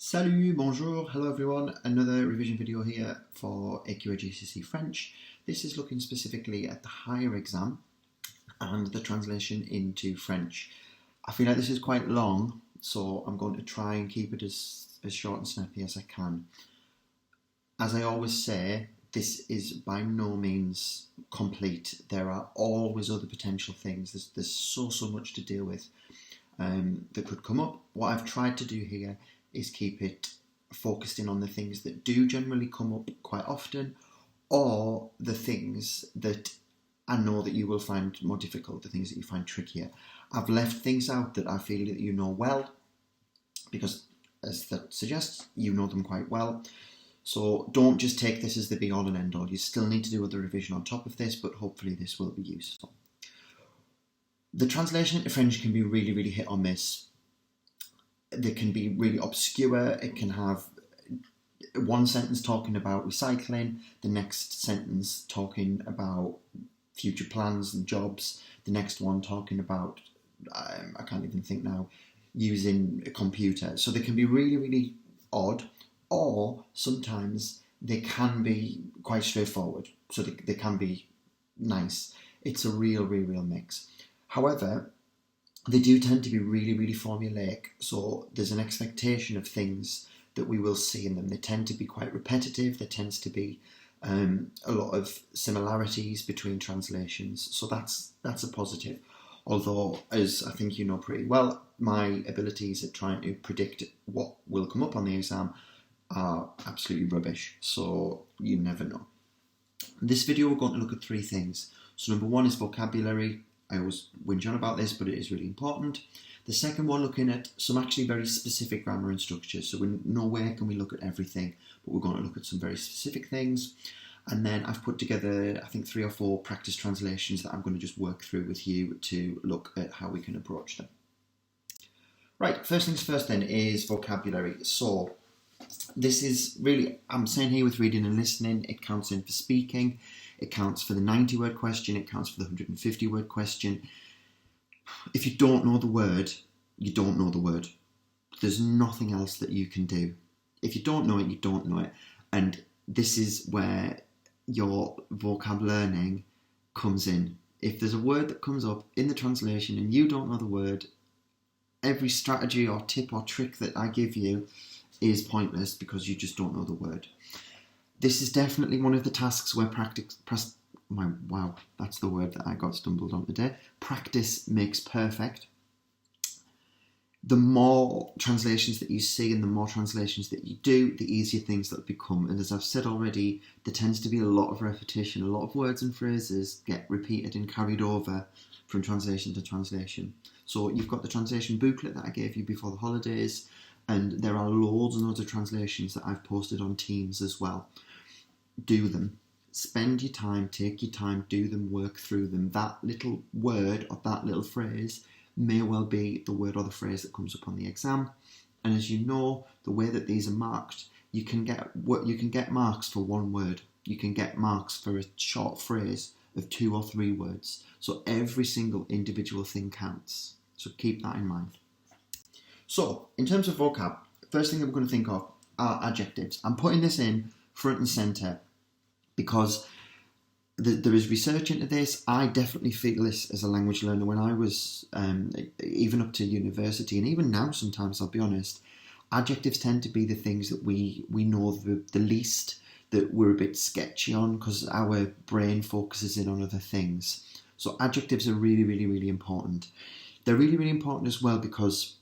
Salut, bonjour, hello everyone, another revision video here for AQA GCSE French. This is looking specifically at the higher exam and the translation into French. I feel like this is quite long, so I'm going to try and keep it as short and snappy as I can. As I always say, this is by no means complete. There are always other potential things. There's so much to deal with that could come up. What I've tried to do here is keep it focused in on the things that do generally come up quite often, or the things that I know that you will find more difficult, the things that you find trickier. I've left things out that I feel that you know well, because as that suggests, you know them quite well. So don't just take this as the be all and end all. You still need to do other revision on top of this, but hopefully this will be useful. The translation into French can be really hit or miss. They can be really obscure. It can have one sentence talking about recycling, the next sentence talking about future plans and jobs, the next one talking about, I can't even think now, using a computer. So they can be really odd, or sometimes they can be quite straightforward. So they can be nice. It's a real mix. However, they do tend to be really formulaic, so there's an expectation of things that we will see in them. They tend to be quite repetitive. There tends to be a lot of similarities between translations, so that's a positive. Although, as I think you know pretty well, my abilities at trying to predict what will come up on the exam are absolutely rubbish, so you never know. In this video we're going to look at three things. So number one is vocabulary. I always whinge on about this, but it is really important. The second one, looking at some actually very specific grammar and structure. So in no way can we look at everything, but we're going to look at some very specific things. And then I've put together, I think, 3 or 4 practice translations that I'm going to just work through with you to look at how we can approach them. Right, first things first then is vocabulary. So this is really, I'm saying here with reading and listening, it counts in for speaking. It counts for the 90-word question. It counts for the 150-word question. If you don't know the word, you don't know the word. There's nothing else that you can do. If you don't know it, you don't know it. And this is where your vocab learning comes in. If there's a word that comes up in the translation and you don't know the word, every strategy or tip or trick that I give you is pointless because you just don't know the word. This is definitely one of the tasks where wow, that's the word that I got stumbled on today. Practice makes perfect. The more translations that you see and the more translations that you do, the easier things that become. And as I've said already, there tends to be a lot of repetition. A lot of words and phrases get repeated and carried over from translation to translation. So you've got the translation booklet that I gave you before the holidays, and there are loads and loads of translations that I've posted on Teams as well. Do them. Spend your time, take your time, do them, work through them. That little word or that little phrase may well be the word or the phrase that comes up on the exam. And as you know, the way that these are marked, you can get marks for one word. You can get marks for a short phrase of 2 or 3 words. So every single individual thing counts. So keep that in mind. So in terms of vocab, first thing that we're going to think of are adjectives. I'm putting this in front and centre because there is research into this. I definitely feel this as a language learner when I was even up to university, and even now sometimes, I'll be honest, adjectives tend to be the things that we know the least, that we're a bit sketchy on because our brain focuses in on other things. So adjectives are really important. They're really important as well because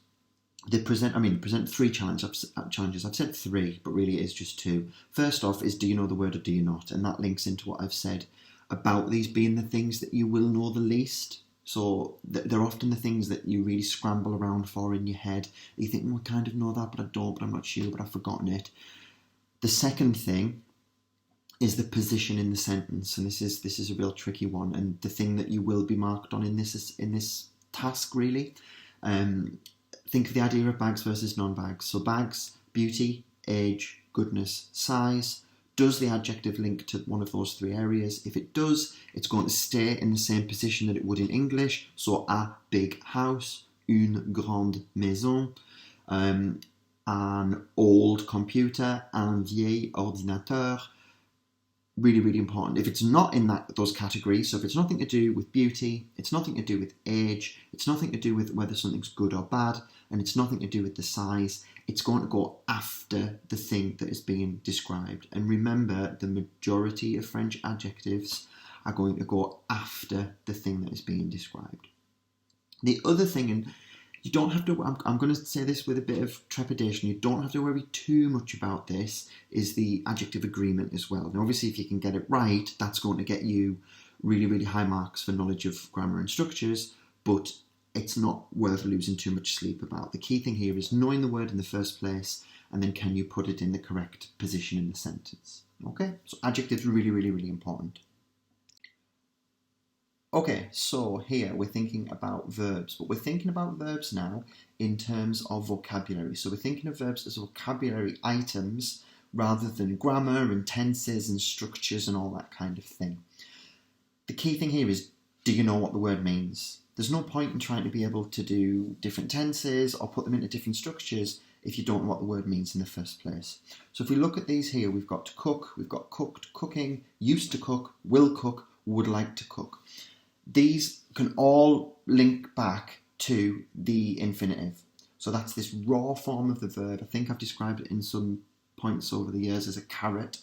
they present 3 challenges. I've said 3, but really it is just 2. First off is, do you know the word or do you not? And that links into what I've said about these being the things that you will know the least. So they're often the things that you really scramble around for in your head. You think, I kind of know that, but I don't, but I'm not sure, but I've forgotten it. The second thing is the position in the sentence, and this is a real tricky one, and the thing that you will be marked on in this task really. Think of the idea of bags versus non-bags. So bags, beauty, age, goodness, size. Does the adjective link to one of those 3 areas? If it does, it's going to stay in the same position that it would in English. So a big house, une grande maison. an old computer, un vieil ordinateur. Really, really important. If it's not in those categories, so if it's nothing to do with beauty, it's nothing to do with age, it's nothing to do with whether something's good or bad, and it's nothing to do with the size, it's going to go after the thing that is being described. And remember, the majority of French adjectives are going to go after the thing that is being described. The other thing, and you don't have to, I'm going to say this with a bit of trepidation, you don't have to worry too much about this, is the adjective agreement as well. Now obviously if you can get it right, that's going to get you really, really high marks for knowledge of grammar and structures, but it's not worth losing too much sleep about. The key thing here is knowing the word in the first place, and then can you put it in the correct position in the sentence. Okay, so adjectives are really, really, really important. Okay, so here we're thinking about verbs, but we're thinking about verbs now in terms of vocabulary. So we're thinking of verbs as vocabulary items rather than grammar and tenses and structures and all that kind of thing. The key thing here is, do you know what the word means? There's no point in trying to be able to do different tenses or put them into different structures if you don't know what the word means in the first place. So if we look at these here, we've got to cook, we've got cooked, cooking, used to cook, will cook, would like to cook. These can all link back to the infinitive. So that's this raw form of the verb. I think I've described it in some points over the years as a carrot.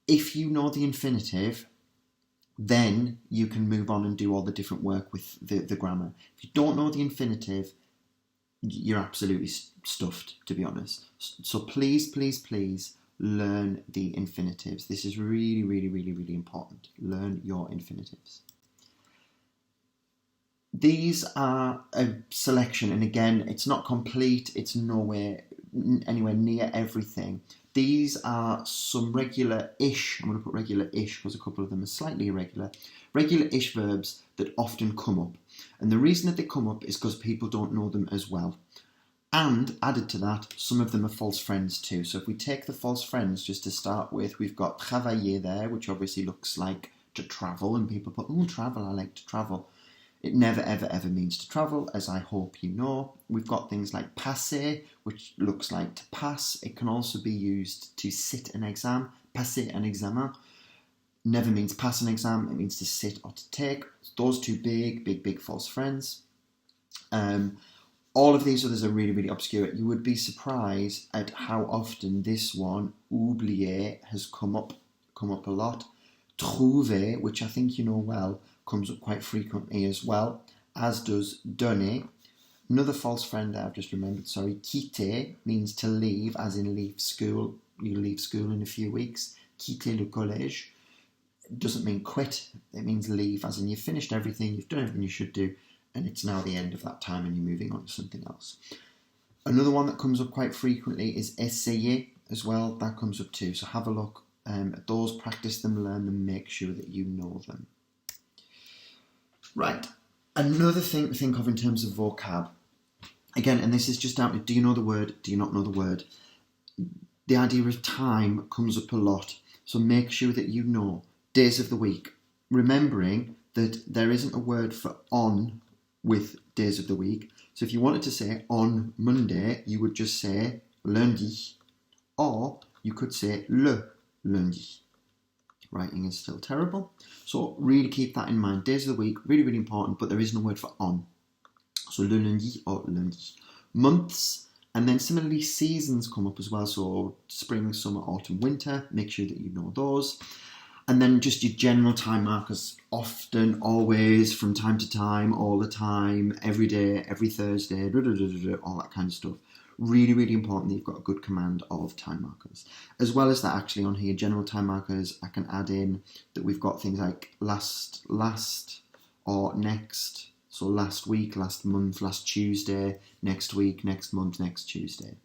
If you know the infinitive, then you can move on and do all the different work with the grammar. If you don't know the infinitive, you're absolutely stuffed, to be honest. So please, please, please learn the infinitives. This is really, really, really, really important. Learn your infinitives. These are a selection, and again, it's not complete, it's anywhere near everything. These are some regular-ish, I'm going to put regular-ish because a couple of them are slightly irregular, regular-ish verbs that often come up. And the reason that they come up is because people don't know them as well. And added to that, some of them are false friends too. So if we take the false friends just to start with, we've got travailler there, which obviously looks like to travel, and people put, oh, travel, I like to travel. It never, ever, ever means to travel, as I hope you know. We've got things like passer, which looks like to pass. It can also be used to sit an exam. Passer un examen never means pass an exam. It means to sit or to take. Those two big false friends. All of these others are really, really obscure. You would be surprised at how often this one, oublier, has come up a lot. Trouver, which I think you know well, comes up quite frequently as well, as does donner. Another false friend I've just remembered, quitter means to leave, as in leave school. You leave school in a few weeks. Quitter le collège doesn't mean quit, it means leave, as in you've finished everything, you've done everything you should do, and it's now the end of that time and you're moving on to something else. Another one that comes up quite frequently is essayer as well, that comes up too, so have a look at those, practice them, learn them, make sure that you know them. Right, another thing to think of in terms of vocab, again, and this is just down to, do you know the word, do you not know the word? The idea of time comes up a lot, so make sure that you know days of the week, remembering that there isn't a word for on with days of the week. So if you wanted to say on Monday, you would just say lundi, or you could say le lundi. Writing is still terrible. So really keep that in mind. Days of the week, really, really important, but there isn't a word for on. So le lundi or lundi. Months, and then similarly seasons come up as well. So spring, summer, autumn, winter. Make sure that you know those. And then just your general time markers, often, always, from time to time, all the time, every day, every Thursday, all that kind of stuff. Really, really important that you've got a good command of time markers. As well as that, actually, on here, general time markers, I can add in that we've got things like last, or next. So last week, last month, last Tuesday, next week, next month, next Tuesday.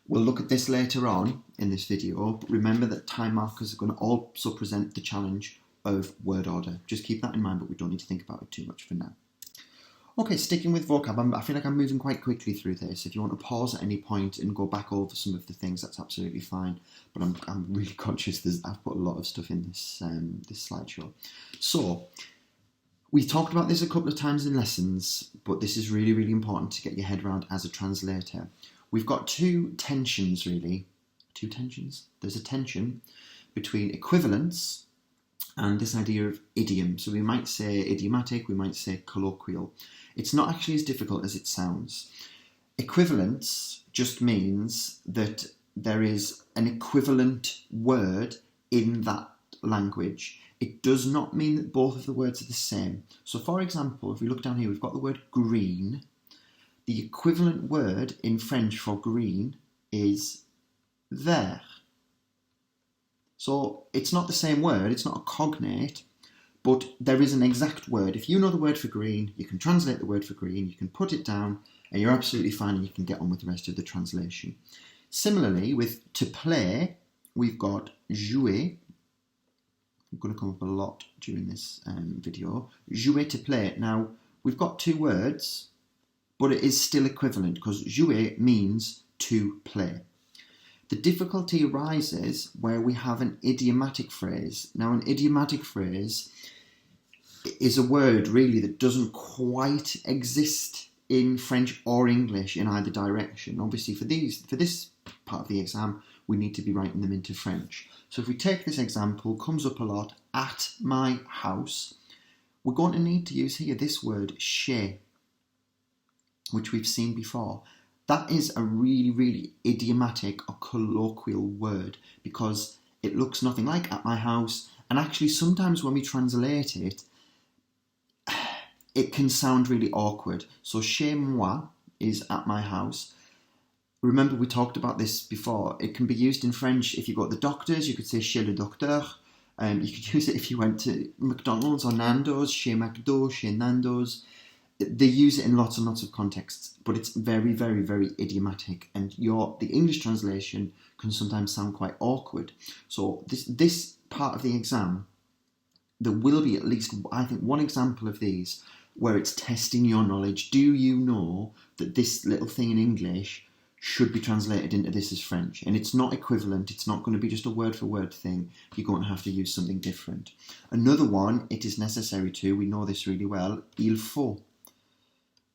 We'll look at this later on in this video, but remember that time markers are going to also present the challenge of word order. Just keep that in mind, but we don't need to think about it too much for now. Okay, sticking with vocab, I feel like I'm moving quite quickly through this. If you want to pause at any point and go back over some of the things, that's absolutely fine. But I'm really conscious I've put a lot of stuff in this slideshow. So, We talked about this a couple of times in lessons, but this is really, really important to get your head around as a translator. We've got two tensions, really. Two tensions. There's a tension between equivalence and this idea of idiom. So we might say idiomatic, we might say colloquial. It's not actually as difficult as it sounds. Equivalence just means that there is an equivalent word in that language. It does not mean that both of the words are the same. So for example, if we look down here, we've got the word green. The equivalent word in French for green is vert. So it's not the same word, it's not a cognate, but there is an exact word. If you know the word for green, you can translate the word for green, you can put it down, and you're absolutely fine, and you can get on with the rest of the translation. Similarly, with to play, we've got jouer. I'm going to come up a lot during this video. Jouer, to play. Now, we've got two words, but it is still equivalent because jouer means to play. The difficulty arises where we have an idiomatic phrase. Now, an idiomatic phrase is a word, really, that doesn't quite exist in French or English in either direction. Obviously, for this part of the exam, we need to be writing them into French. So if we take this example, comes up a lot, at my house, we're going to need to use here this word chez, which we've seen before. That is a really, really idiomatic or colloquial word because it looks nothing like at my house. And actually, sometimes when we translate it, it can sound really awkward. So, chez moi is at my house. Remember, we talked about this before. It can be used in French if you go to the doctors. You could say chez le docteur. You could use it if you went to McDonald's or Nando's, chez McDo, chez Nando's. They use it in lots and lots of contexts, but it's very, very, very idiomatic, and the English translation can sometimes sound quite awkward. So this part of the exam, there will be at least, I think, one example of these where it's testing your knowledge. Do you know that this little thing in English should be translated into this as French? And it's not equivalent. It's not going to be just a word-for-word thing. You're going to have to use something different. Another one, it is necessary to, we know this really well, il faut.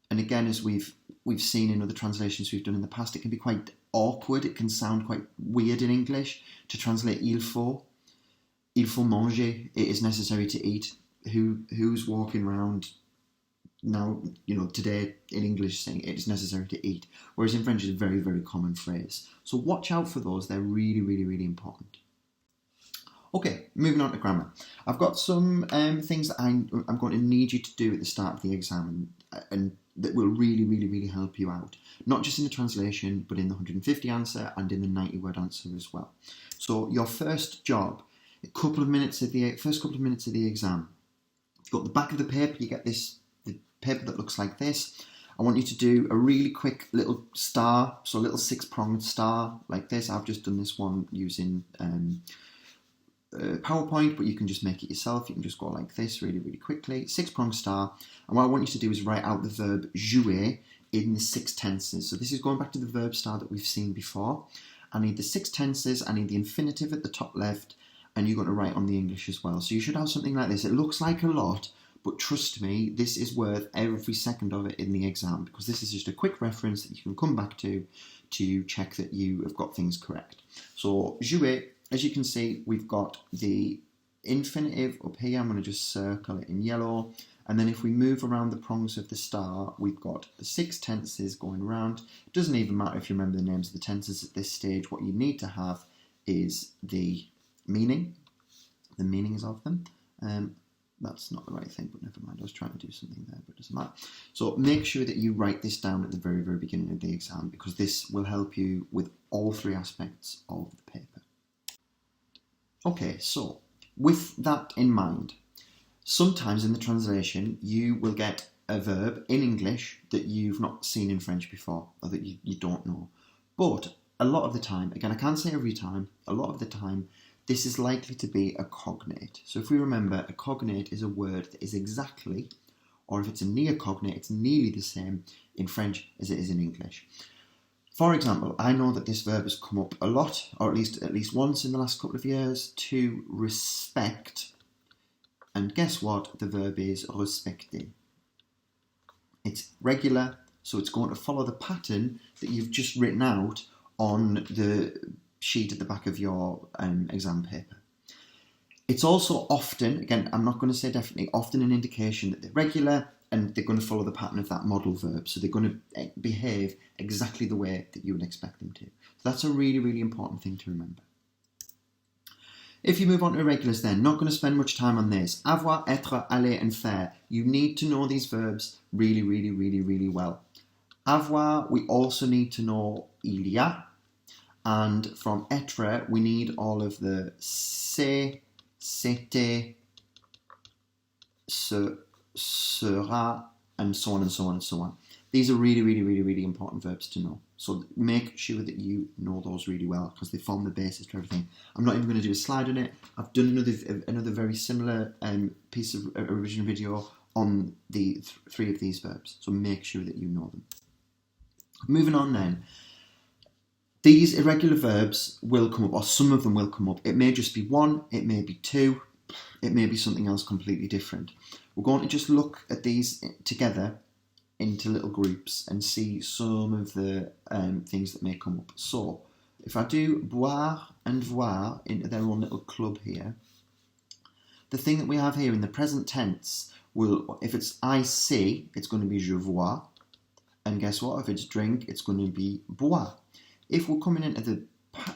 And again, as we've seen in other translations we've done in the past, it can be quite awkward. It can sound quite weird in English to translate il faut. Il faut manger. It is necessary to eat. Who's walking around now, today in English saying it is necessary to eat? Whereas in French, it's a very, very common phrase. So watch out for those. They're really, really, really important. Okay, moving on to grammar. I've got some things that I'm going to need you to do at the start of the exam and that will really, really, really help you out. Not just in the translation, but in the 150 answer and in the 90-word answer as well. So your first job, first couple of minutes of the exam, you've got the back of the paper, you get the paper that looks like this. I want you to do a really quick little star, so a little 6-pronged star like this. I've just done this one using PowerPoint, but you can just make it yourself. You can just go like this really, really quickly. 6-pronged star. And what I want you to do is write out the verb jouer in the 6 tenses. So this is going back to the verb star that we've seen before. I need the 6 tenses. I need the infinitive at the top left. And you're going to write on the English as well. So you should have something like this. It looks like a lot, but trust me, this is worth every second of it in the exam, because this is just a quick reference that you can come back to check that you have got things correct. So jouer. As you can see, we've got the infinitive up here. I'm going to just circle it in yellow. And then if we move around the prongs of the star, we've got the 6 tenses going around. It doesn't even matter if you remember the names of the tenses at this stage. What you need to have is the meanings of them. That's not the right thing, but never mind. I was trying to do something there, but it doesn't matter. So make sure that you write this down at the very, very beginning of the exam, because this will help you with all 3 aspects of the paper. Okay, so with that in mind, sometimes in the translation you will get a verb in English that you've not seen in French before, or that you don't know. But a lot of the time, again, I can't say every time, a lot of the time, this is likely to be a cognate. So if we remember, a cognate is a word that is exactly, or if it's a near cognate, it's nearly the same in French as it is in English. For example, I know that this verb has come up a lot, or at least once in the last couple of years, to respect And guess what? The verb is respecter. It's regular, so it's going to follow the pattern that you've just written out on the sheet at the back of your exam paper. It's also often, again, I'm not going to say definitely, often an indication that they're regular and they're going to follow the pattern of that modal verb. So they're going to behave exactly the way that you would expect them to. So that's a really, really important thing to remember. If you move on to irregulars then, not going to spend much time on this. Avoir, être, aller and faire. You need to know these verbs really, really, really, really well. Avoir, we also need to know il y a. And from être, we need all of the c'est, c'était, ce, sera, and so on and so on and so on. These are really, really, really, really important verbs to know. So make sure that you know those really well because they form the basis for everything. I'm not even going to do a slide on it. I've done another very similar piece of a revision video on the three of these verbs. So make sure that you know them. Moving on then. These irregular verbs will come up, or some of them will come up. It may just be one, it may be two, it may be something else completely different. We're going to just look at these together into little groups and see some of the things that may come up. So, if I do boire and voir into their own little club here, the thing that we have here in the present tense will, if it's I see, it's going to be je vois, and guess what? If it's drink, it's going to be boire. If we're coming into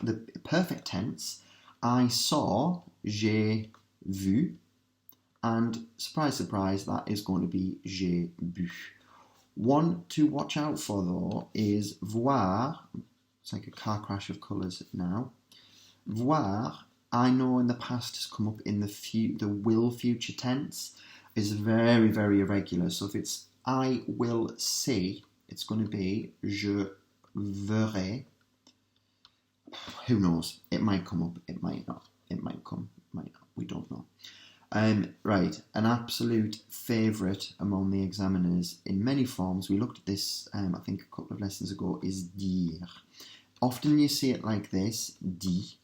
the perfect tense, I saw, j'ai vu, and surprise, surprise, that is going to be j'ai bu. One to watch out for though is voir. It's like a car crash of colours now. Voir, I know in the past has come up in the will future tense, is very, very irregular. So if it's I will see, it's going to be je verrai. Who knows? It might come up, it might not. It might come, it might not. We don't know. Right, an absolute favourite among the examiners in many forms, we looked at this I think a couple of lessons ago, is dire. Often you see it like this, dit.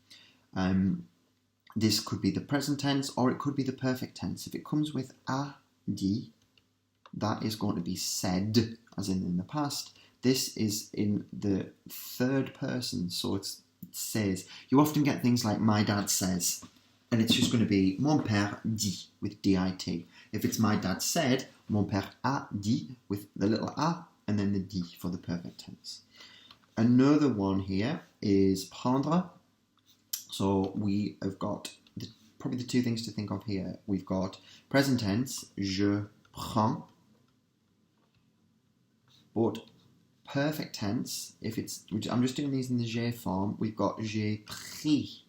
This could be the present tense or it could be the perfect tense. If it comes with a dit, that is going to be said, as in the past. This is in the third person, so it says. You often get things like my dad says, and it's just going to be mon père dit with dit. If it's my dad said, mon père a dit with the little a and then the dit for the perfect tense. Another one here is prendre. So we have got probably the two things to think of here. We've got present tense, je prends. But perfect tense, if it's, I'm just doing these in the j'ai form, we've got j'ai pris.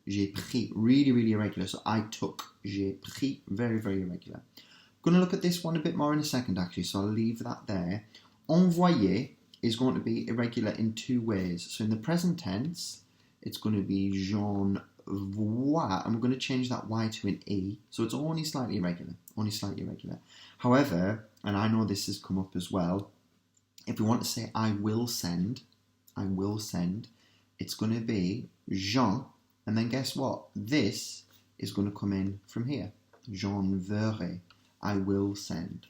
J'ai pris, really, really irregular. So I took, j'ai pris, very, very irregular. I'm going to look at this one a bit more in a second actually, so I'll leave that there. Envoyer is going to be irregular in two ways. So in the present tense, it's going to be j'envoie, and we're going to change that Y to an E, so it's only slightly irregular, However, and I know this has come up as well, if we want to say I will send, it's going to be Jean, and then guess what? This is going to come in from here. J'enverrai, I will send.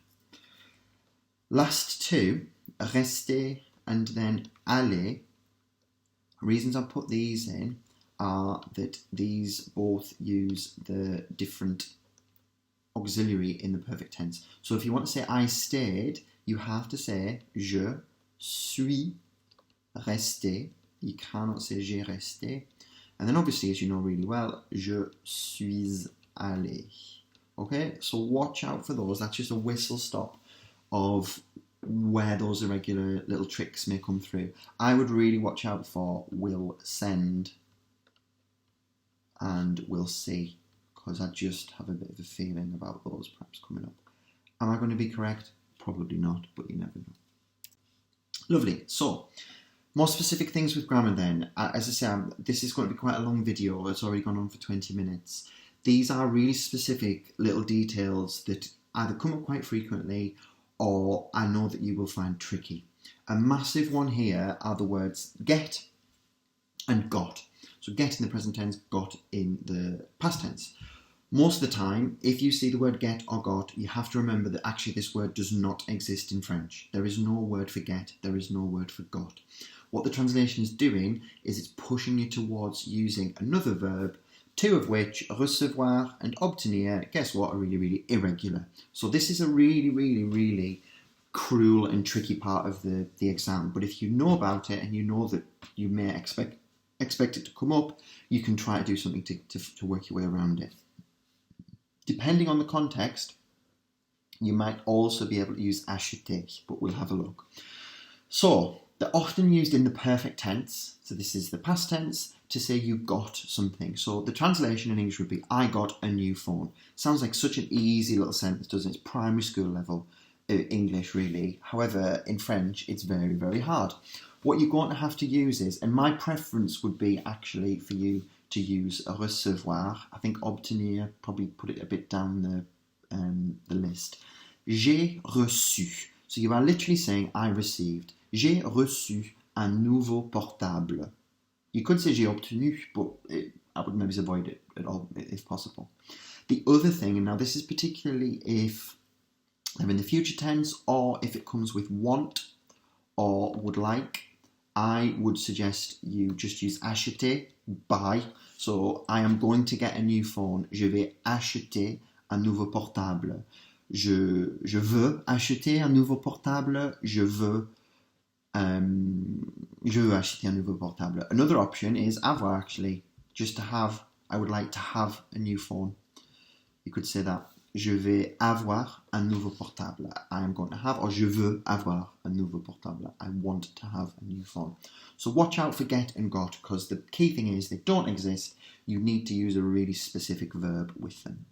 Last two, rester and then aller. Reasons I put these in are that these both use the different auxiliary in the perfect tense. So if you want to say I stayed, you have to say je suis resté. You cannot say j'ai resté. And then obviously, as you know really well, je suis allé. Okay, so watch out for those. That's just a whistle stop of where those irregular little tricks may come through. I would really watch out for will send and will see, because I just have a bit of a feeling about those perhaps coming up. Am I going to be correct? Probably not, but you never know. Lovely. So, more specific things with grammar then. As I say, this is going to be quite a long video. It's already gone on for 20 minutes. These are really specific little details that either come up quite frequently or I know that you will find tricky. A massive one here are the words get and got. So get in the present tense, got in the past tense. Most of the time, if you see the word get or got, you have to remember that actually this word does not exist in French. There is no word for get, there is no word for got. What the translation is doing is it's pushing you towards using another verb, two of which, recevoir and obtenir, guess what, are really, really irregular. So this is a really, really, really cruel and tricky part of the exam. But if you know about it and you know that you may expect it to come up, you can try to do something to work your way around it. Depending on the context, you might also be able to use acheter, but we'll have a look. So, they're often used in the perfect tense, so this is the past tense, to say you got something. So the translation in English would be, I got a new phone. Sounds like such an easy little sentence, doesn't it? It's primary school level English, really. However, in French, it's very, very hard. What you're going to have to use is, and my preference would be actually for you to use recevoir. I think obtenir, probably put it a bit down the list. J'ai reçu. So you are literally saying, I received. J'ai reçu un nouveau portable. You could say j'ai obtenu, but I would maybe avoid it at all if possible. The other thing, and now this is particularly if they're in the future tense or if it comes with want or would like, I would suggest you just use acheter, buy. So I am going to get a new phone. Je vais acheter un nouveau portable. Je veux acheter un nouveau portable. Je veux acheter un nouveau portable. Another option is avoir, actually, just to have. I would like to have a new phone. You could say that. Je vais avoir un nouveau portable. I am going to have, or je veux avoir un nouveau portable. I want to have a new phone. So watch out for get and got, because the key thing is they don't exist. You need to use a really specific verb with them.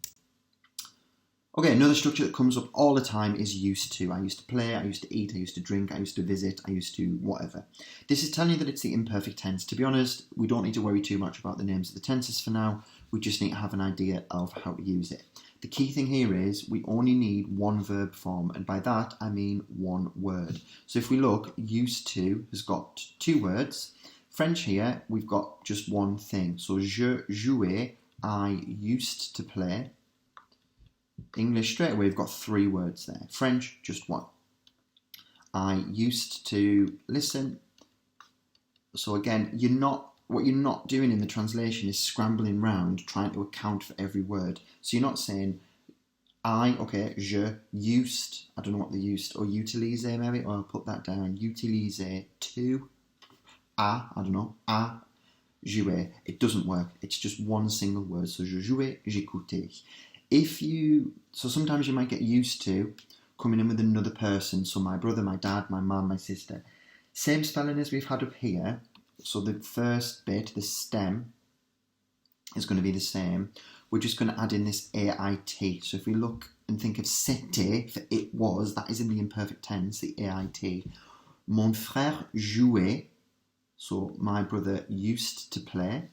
Okay, another structure that comes up all the time is used to. I used to play, I used to eat, I used to drink, I used to visit, I used to whatever. This is telling you that it's the imperfect tense. To be honest, we don't need to worry too much about the names of the tenses for now. We just need to have an idea of how to use it. The key thing here is we only need one verb form, and by that I mean one word. So if we look, used to has got two words. French here, we've got just one thing. So je jouais, I used to play. English, straight away, we've got three words there. French, just one. I used to listen. So again, what you're not doing in the translation is scrambling round trying to account for every word. So you're not saying je used, I don't know what they used, or utilise maybe, or I'll put that down, utilise to, I don't know, à jouer. It doesn't work. It's just one single word. So je jouais, j'écoutais. So sometimes you might get used to coming in with another person. So my brother, my dad, my mum, my sister. Same spelling as we've had up here. So the first bit, the stem, is going to be the same. We're just going to add in this AIT. So if we look and think of c'était, for it was, that is in the imperfect tense, the AIT. Mon frère jouait. So my brother used to play.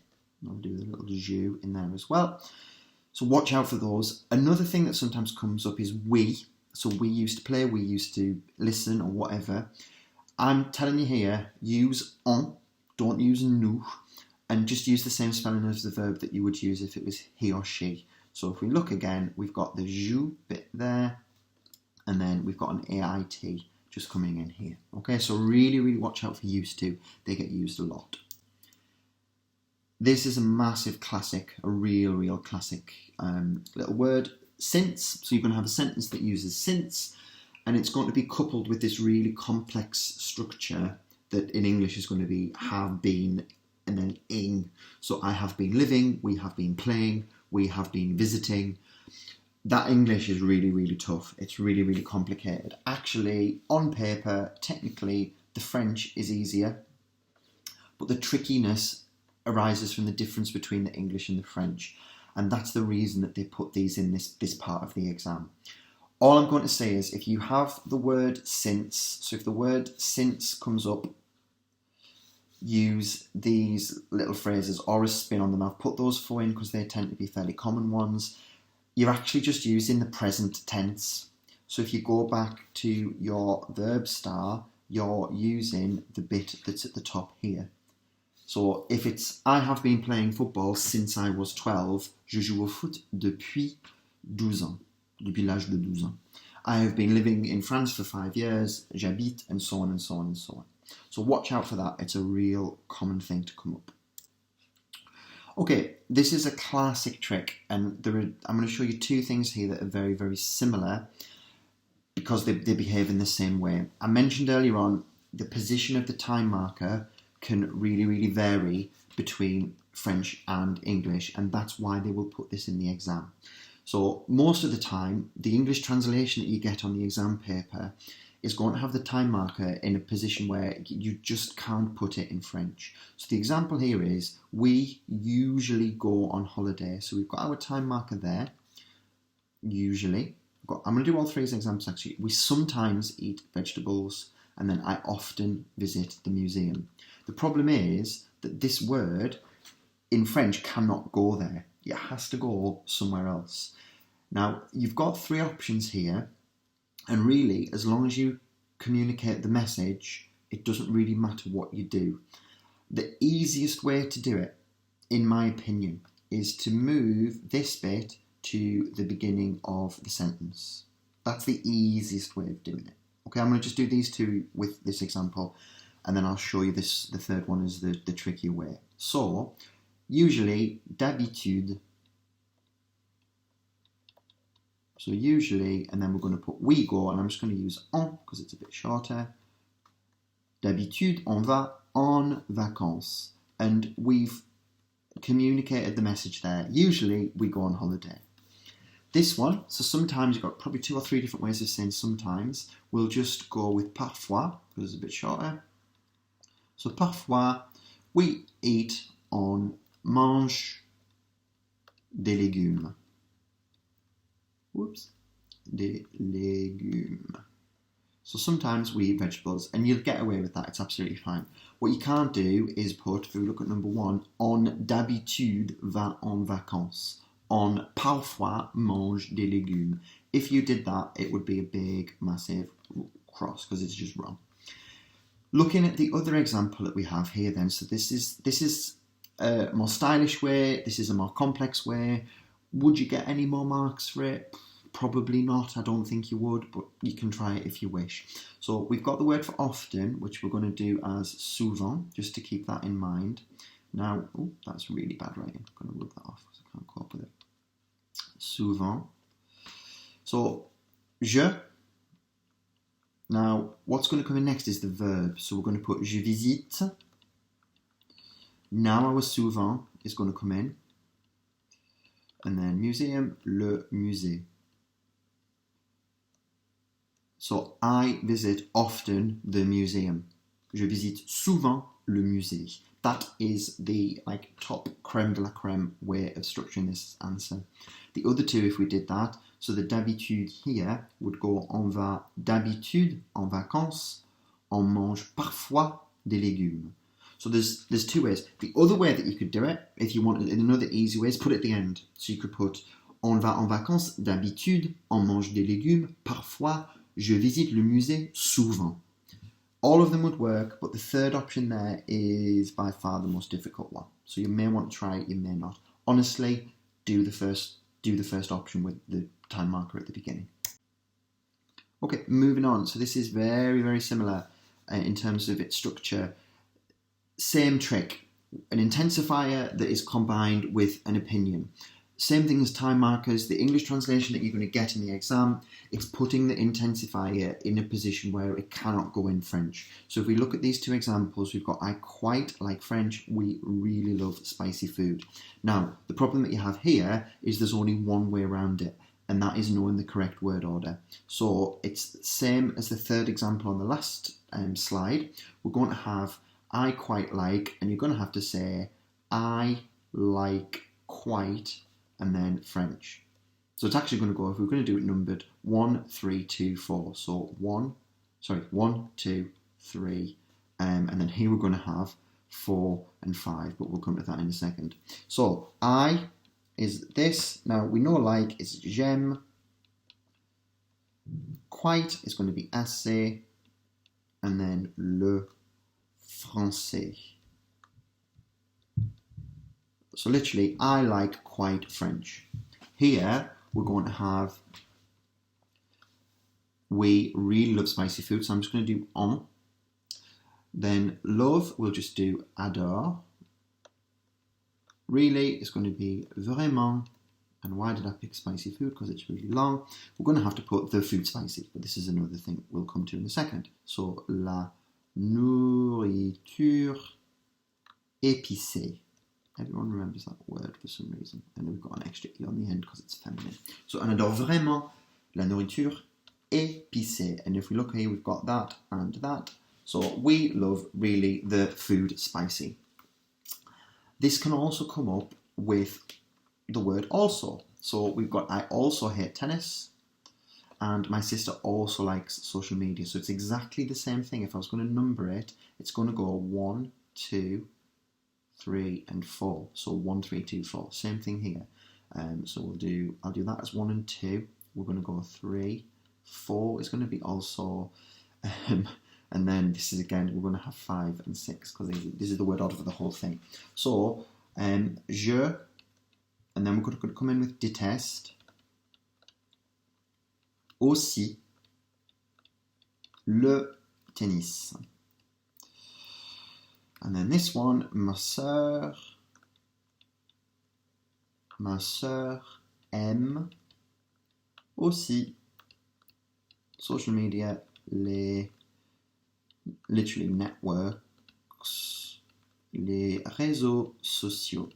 I'll do the little jeu in there as well. So watch out for those. Another thing that sometimes comes up is we. So we used to play, we used to listen or whatever. I'm telling you here, use on, don't use nous, and just use the same spelling as the verb that you would use if it was he or she. So if we look again, we've got the joue bit there, and then we've got an AIT just coming in here. Okay, so really, really watch out for used to. They get used a lot. This is a massive classic, a real classic little word. Since, so you're going to have a sentence that uses since, and it's going to be coupled with this really complex structure that in English is going to be have been and then in. So I have been living, we have been playing, we have been visiting. That English is really, really tough. It's really, really complicated. Actually, on paper, technically, the French is easier, but the trickiness arises from the difference between the English and the French. And that's the reason that they put these in this part of the exam. All I'm going to say is if you have the word since, so if the word since comes up, use these little phrases or a spin on them. I've put those four in because they tend to be fairly common ones. You're actually just using the present tense. So if you go back to your verb star, you're using the bit that's at the top here. So if it's I have been playing football since I was 12, je joue au foot depuis 12 ans, depuis l'âge de 12 ans. I have been living in France for 5 years, j'habite, and so on and so on and so on. So watch out for that, it's a real common thing to come up. Okay, this is a classic trick, and I'm going to show you two things here that are very, very similar because they behave in the same way. I mentioned earlier on the position of the time marker can really, really vary between French and English, and that's why they will put this in the exam. So most of the time, the English translation that you get on the exam paper is going to have the time marker in a position where you just can't put it in French. So the example here is, we usually go on holiday. So we've got our time marker there, usually. I'm going to do all three examples actually. We sometimes eat vegetables, and then I often visit the museum. The problem is that this word in French cannot go there. It has to go somewhere else. Now, you've got three options here. And really, as long as you communicate the message, it doesn't really matter what you do. The easiest way to do it, in my opinion, is to move this bit to the beginning of the sentence. That's the easiest way of doing it. Okay, I'm going to just do these two with this example, and then I'll show you this. The third one is the trickier way. So, usually, d'habitude. So usually, and then we're going to put we go, and I'm just going to use on because it's a bit shorter. D'habitude, on va en vacances. And we've communicated the message there. Usually, we go on holiday. This one, so sometimes you've got probably 2 or 3 different ways of saying sometimes. We'll just go with parfois, because it's a bit shorter. So parfois, we mange des légumes. Whoops, des légumes. So sometimes we eat vegetables, and you'll get away with that, it's absolutely fine. What you can't do is put, if we look at number 1, on d'habitude va en vacances. On parfois mange des légumes. If you did that, it would be a big, massive cross, because it's just wrong. Looking at the other example that we have here then, so this is a more stylish way, this is a more complex way. Would you get any more marks for it? Probably not, I don't think you would, but you can try it if you wish. So we've got the word for often, which we're going to do as souvent, just to keep that in mind. Now, oh, that's really bad writing. I'm going to rub that off because I can't cope with it. Souvent. So, je. Now, what's going to come in next is the verb. So we're going to put je visite. Now our souvent is going to come in. And then museum, le musée. So I visit often the museum. Je visite souvent le musée. That is the top crème de la crème way of structuring this answer. The other two, if we did that, so the d'habitude here would go on va d'habitude en vacances, on mange parfois des légumes. So there's two ways. The other way that you could do it, if you wanted another easy way, is put it at the end. So you could put on va en vacances d'habitude, on mange des légumes, parfois, je visite le musée souvent. All of them would work, but the third option there is by far the most difficult one. So you may want to try it, you may not. Honestly, do the first option with the time marker at the beginning. Okay, moving on. So this is very, very similar in terms of its structure. Same trick, an intensifier that is combined with an opinion. Same thing as time markers. The English translation that you're going to get in the exam, it's putting the intensifier in a position where it cannot go in French. So if we look at these two examples, we've got I quite like French, we really love spicy food. Now, the problem that you have here is there's only one way around it, and that is knowing the correct word order. So it's the same as the third example on the last slide. We're going to have I quite like, and you're going to have to say I like quite, and then French. So it's actually going to go, if we're going to do it numbered, 1, 3, 2, 4. So 1, 2, 3, and then here we're going to have 4 and 5, but we'll come to that in a second. So I is this. Now we know like is j'aime. Quite is going to be assez, and then le français. So literally, I like quite French. Here, we're going to have, we really love spicy food, so I'm just going to do on. Then love, we'll just do adore. Really, it's going to be vraiment. And why did I pick spicy food? Because it's really long. We're going to have to put the food spicy, but this is another thing we'll come to in a second. So, la nourriture épicée. Everyone remembers that word for some reason. And we've got an extra E on the end because it's feminine. So, on adore vraiment la nourriture épicée. And if we look here, we've got that and that. So, we love really the food spicy. This can also come up with the word also. So we've got I also hate tennis, and my sister also likes social media. So it's exactly the same thing. If I was going to number it, it's going to go 1, 2, 3, and 4. So 1, 3, 2, 4. Same thing here. So I'll do that as 1 and 2. We're going to go 3, 4 is going to be also, and then this is again we're going to have 5 and 6 because this is the word order for the whole thing. So je. And then we're going to come in with déteste, aussi, le tennis. And then this one, ma sœur aime aussi social media, literally networks, les réseaux sociaux.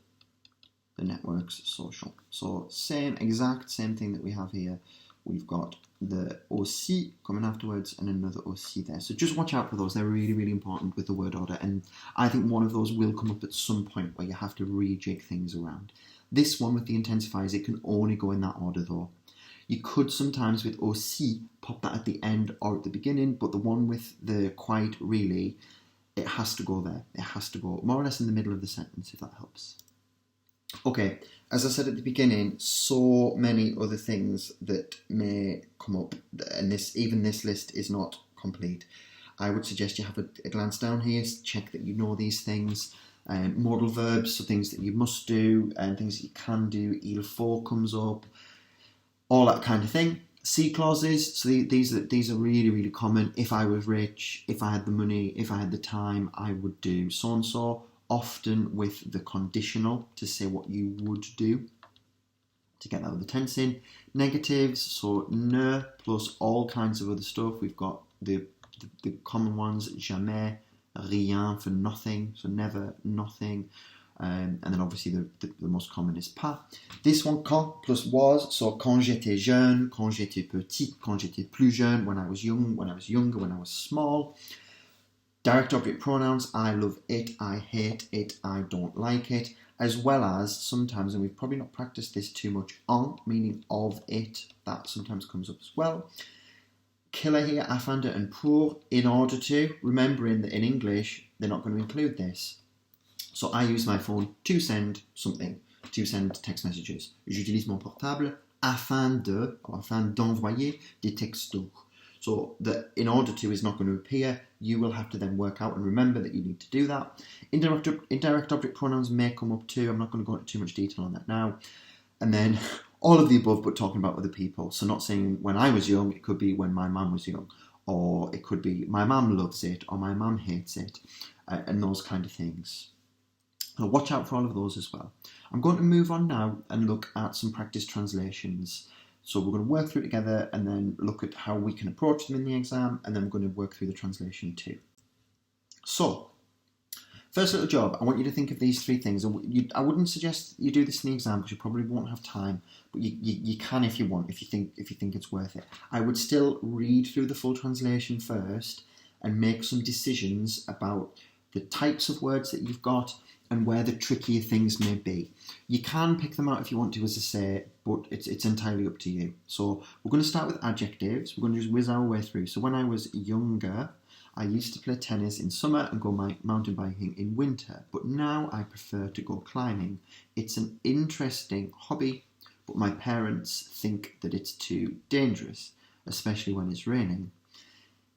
The networks social. So exact same thing that we have here. We've got the aussi coming afterwards and another aussi there. So just watch out for those. They're really, really important with the word order. And I think one of those will come up at some point where you have to rejig things around. This one with the intensifiers, it can only go in that order though. You could sometimes with aussi pop that at the end or at the beginning, but the one with the quite really, it has to go there. It has to go more or less in the middle of the sentence, if that helps. Okay, as I said at the beginning, so many other things that may come up, and even this list is not complete. I would suggest you have a glance down here, check that you know these things. Modal verbs, so things that you must do, and things that you can do. Il faut comes up, all that kind of thing. C clauses, so these are really, really common. If I was rich, if I had the money, if I had the time, I would do so and so. Often with the conditional to say what you would do to get that with the tense in. Negatives, so ne plus all kinds of other stuff. We've got the common ones, jamais, rien for nothing, so never, nothing. And then obviously the most common is pas. This one, quand plus was, so quand j'étais jeune, quand j'étais petit, quand j'étais plus jeune, when I was young, when I was younger, when I was small. Direct object pronouns, I love it, I hate it, I don't like it, as well as sometimes, and we've probably not practiced this too much, en, meaning of it, that sometimes comes up as well. Killer here, afin de and pour, in order to, remembering that in English, they're not going to include this. So I use my phone to send something, to send text messages. J'utilise mon portable afin d'envoyer des textos. So the in order to is not going to appear. You will have to then work out and remember that you need to do that. Indirect object pronouns may come up too. I'm not going to go into too much detail on that now. And then all of the above, but talking about other people. So not saying when I was young, it could be when my mum was young. Or it could be my mum loves it or my mum hates it. And those kind of things. So watch out for all of those as well. I'm going to move on now and look at some practice translations. So we're going to work through it together and then look at how we can approach them in the exam, and then we're going to work through the translation too. So, first little job, I want you to think of these 3 things. I wouldn't suggest you do this in the exam because you probably won't have time, but you can if you want, if you think it's worth it. I would still read through the full translation first and make some decisions about the types of words that you've got and where the trickier things may be. You can pick them out if you want to, as I say, but it's entirely up to you. So we're going to start with adjectives. We're going to just whiz our way through. So when I was younger, I used to play tennis in summer and go mountain biking in winter, but now I prefer to go climbing. It's an interesting hobby, but my parents think that it's too dangerous, especially when it's raining.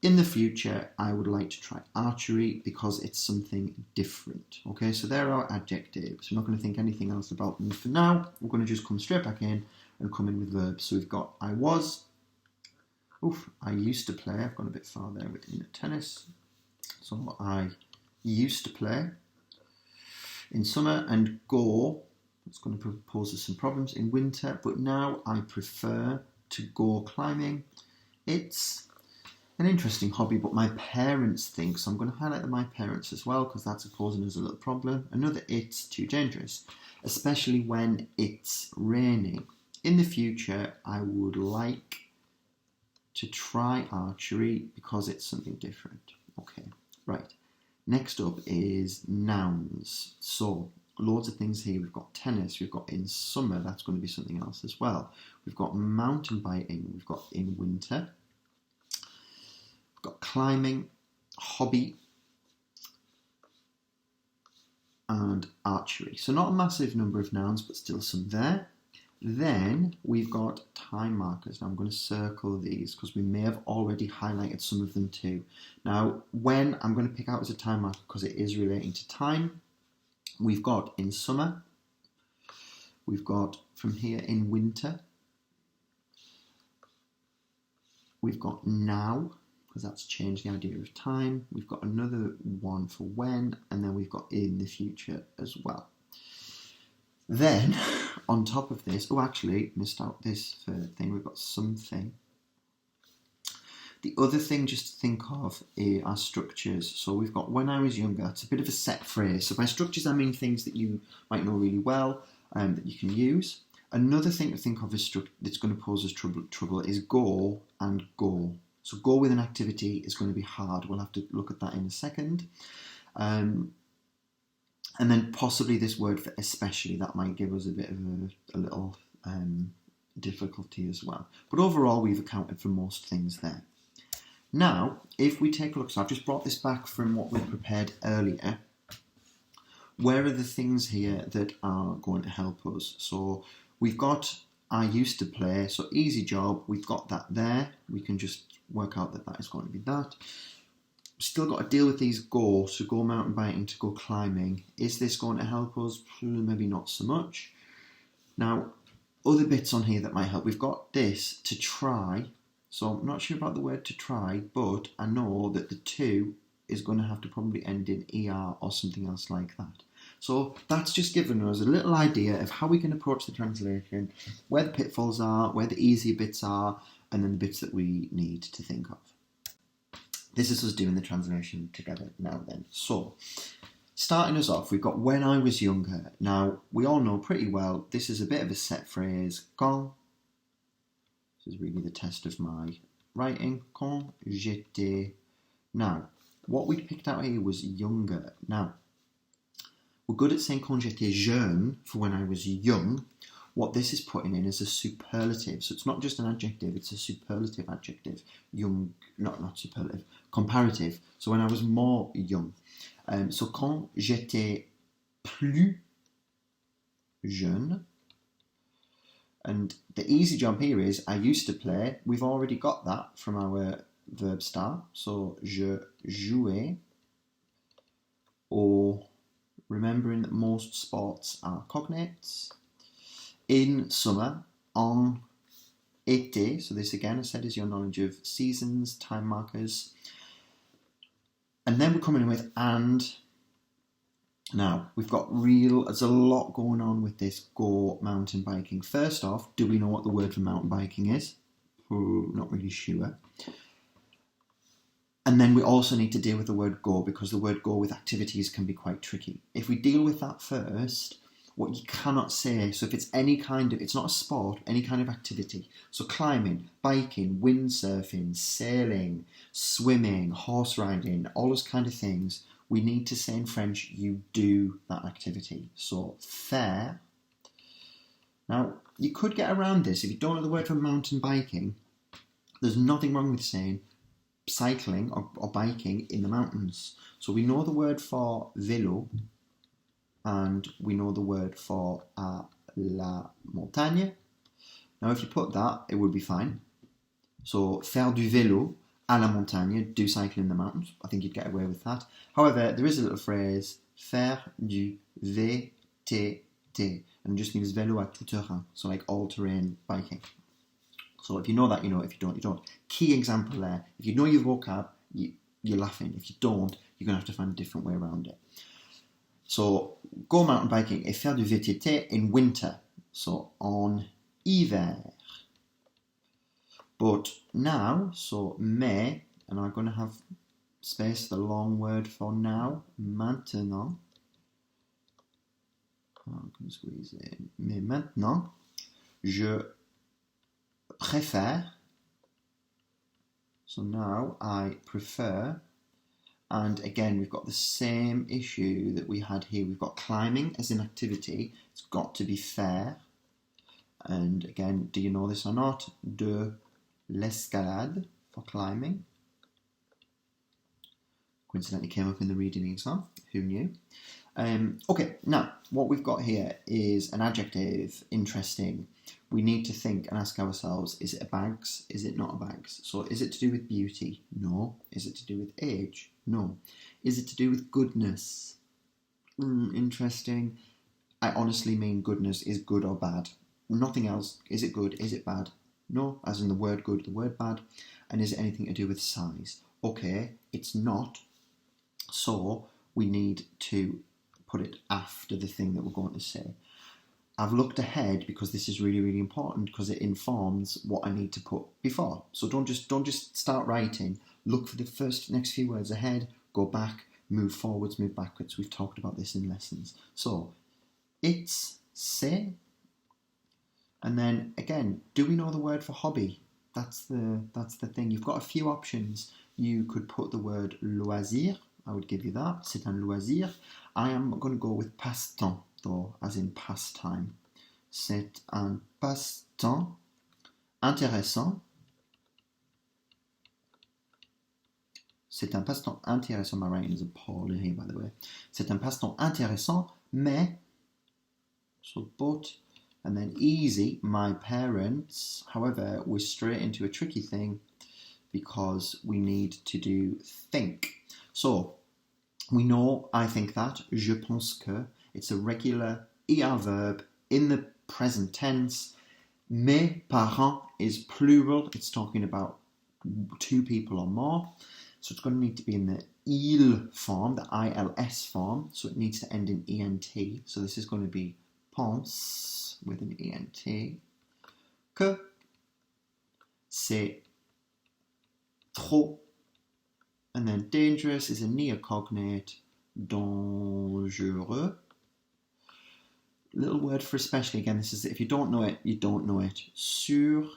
In the future, I would like to try archery because it's something different. Okay, so there are adjectives. I'm not going to think anything else about them for now. We're going to just come straight back in and come in with verbs. So we've got I was, I used to play. I've gone a bit far there with tennis. So I used to play in summer, and go, it's going to pose us some problems in winter, but now I prefer to go climbing. It's an interesting hobby, but my parents think, so I'm going to highlight my parents as well because that's posing us a little problem. Another, it's too dangerous, especially when it's raining. In the future, I would like to try archery because it's something different. Okay, right. Next up is nouns. So loads of things here. We've got tennis, we've got in summer, that's going to be something else as well. We've got mountain biking, we've got in winter. We've got climbing, hobby, and archery. So not a massive number of nouns, but still some there. Then we've got time markers. Now I'm going to circle these because we may have already highlighted some of them too. Now, when I'm going to pick out as a time marker because it is relating to time, we've got in summer, we've got from here in winter, we've got now, because that's changed the idea of time, we've got another one for when, and then we've got in the future as well. Then, on top of this, actually, missed out this third thing, we've got something. The other thing just to think of are structures. So we've got when I was younger, it's a bit of a set phrase. So by structures, I mean things that you might know really well, that you can use. Another thing to think of is that's going to pose us trouble is go and go. So go with an activity is going to be hard. We'll have to look at that in a second. And then possibly this word for especially, that might give us a bit of a little difficulty as well. But overall, we've accounted for most things there. Now, if we take a look, so I've just brought this back from what we prepared earlier. Where are the things here that are going to help us? So we've got I used to play, so easy job, we've got that there. We can just work out that that is going to be that. Still got to deal with these go, so go mountain biking to go climbing. Is this going to help us? Maybe not so much. Now, other bits on here that might help. We've got this to try. So I'm not sure about the word to try, but I know that the to is going to have to probably end in er or something else like that. So that's just given us a little idea of how we can approach the translation, where the pitfalls are, where the easier bits are, and then the bits that we need to think of. This is us doing the translation together now then. So, starting us off, we've got when I was younger. Now, we all know pretty well, this is a bit of a set phrase. Quand, this is really the test of my writing. Quand j'étais. Now, what we picked out here was younger. Now, we're good at saying quand j'étais jeune, for when I was young. What this is putting in is a superlative. So it's not just an adjective, it's a superlative adjective. Young, not superlative, comparative. So when I was more young. So quand j'étais plus jeune. And the easy job here is I used to play. We've already got that from our verb star. So je jouais. Or remembering that most sports are cognates. In summer, en été, so this again I said is your knowledge of seasons, time markers. And then we're coming in with and. Now, we've got there's a lot going on with this go mountain biking. First off, do we know what the word for mountain biking is? Not really sure. And then we also need to deal with the word go, because the word go with activities can be quite tricky. If we deal with that first, what you cannot say, so if it's any kind of, it's not a sport, any kind of activity. So climbing, biking, windsurfing, sailing, swimming, horse riding, all those kind of things, we need to say in French, you do that activity. So faire. Now, you could get around this. If you don't know the word for mountain biking, there's nothing wrong with saying cycling or biking in the mountains. So we know the word for vélo, and we know the word for la montagne. Now, if you put that, it would be fine. So, faire du vélo à la montagne, do cycle in the mountains. I think you'd get away with that. However, there is a little phrase, faire du VTT, and it just means vélo à tout terrain, so like all-terrain biking. So if you know that, you know. If you don't, you don't. Key example there. If you know your vocab, you're laughing. If you don't, you're going to have to find a different way around it. So, go mountain biking et faire du VTT in winter. So, en hiver. But now, so mais, and I'm going to have space, the long word for now, maintenant. I'm going to squeeze it in. Mais maintenant, je préfère. So now I prefer. And again, we've got the same issue that we had here. We've got climbing as an activity. It's got to be faire. And again, do you know this or not? De l'escalade for climbing. Coincidentally came up in the reading exam. Who knew? Okay, now what we've got here is an adjective. Interesting. We need to think and ask ourselves, is it a bags? Is it not a bags? So is it to do with beauty? No. Is it to do with age? No. Is it to do with goodness? Interesting. I honestly mean goodness is good or bad. Nothing else. Is it good? Is it bad? No, as in the word good, the word bad. And is it anything to do with size? Okay, it's not. So we need to put it after the thing that we're going to say. I've looked ahead because this is really, really important because it informs what I need to put before. So don't just start writing. Look for the next few words ahead, go back, move forwards, move backwards. We've talked about this in lessons. So it's, c'est, and then again, do we know the word for hobby? That's the thing. You've got a few options. You could put the word loisir. I would give you that. C'est un loisir. I am going to go with passe-temps, though, as in pastime. C'est un passe-temps intéressant. C'est un passe-temps intéressant. My writing is appalling here, by the way. C'est un passe-temps intéressant, mais, so but, and then easy, my parents. However, we're straight into a tricky thing because we need to do think. So, we know, I think that, je pense que, it's a regular ER verb in the present tense. Mes parents is plural, it's talking about two people or more. So it's going to need to be in the il form, the ILS form, so it needs to end in ENT. So this is going to be pense with an ENT. Que c'est trop. And then dangerous is a neocognate, dangereux. Little word for especially, again, this is if you don't know it, you don't know it. Surtout.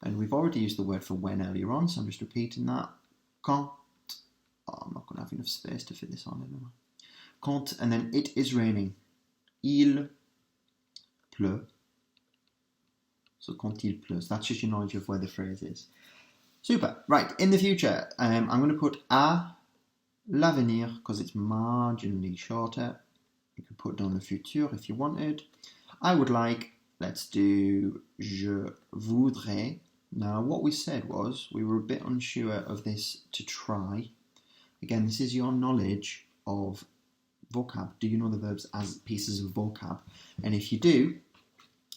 And we've already used the word for when earlier on, so I'm just repeating that. Quand. Oh, I'm not going to have enough space to fit this on anymore. Quand, and then it is raining. Il pleut. So quand il pleut. So that's just your knowledge of where the phrase is. Super. Right, in the future, I'm going to put à l'avenir because it's marginally shorter. You could put down le futur if you wanted. I would like, let's do je voudrais. Now, what we said was we were a bit unsure of this to try. Again, this is your knowledge of vocab. Do you know the verbs as pieces of vocab? And if you do,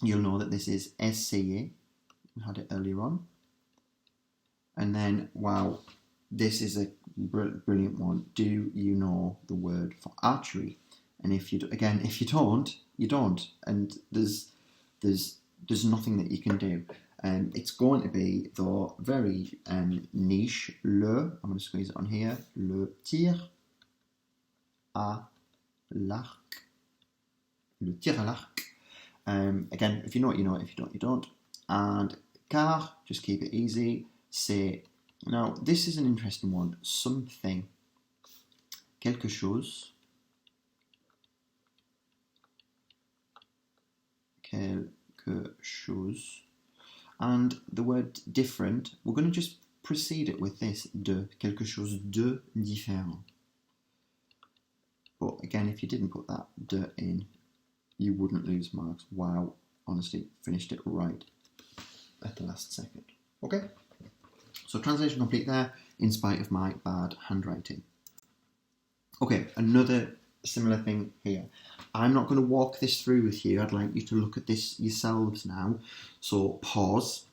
you'll know that this is essayer. We had it earlier on. And then, wow, this is a brilliant one. Do you know the word for archery? And if you if you don't, you don't. And there's nothing that you can do. It's going to be, though, very niche. I'm going to squeeze it on here. Le tir à l'arc. Le tir à l'arc. Again, if you know it, you know it. If you don't, you don't. And car, just keep it easy. C'est, now this is an interesting one. Something, quelque chose, quelque chose, and the word different. We're going to just precede it with this de, quelque chose de différent. But again, if you didn't put that de in, you wouldn't lose marks. Wow, honestly, finished it right at the last second. Okay, so translation complete there, in spite of my bad handwriting. Okay, another similar thing here. I'm not going to walk this through with you. I'd like you to look at this yourselves now. So pause.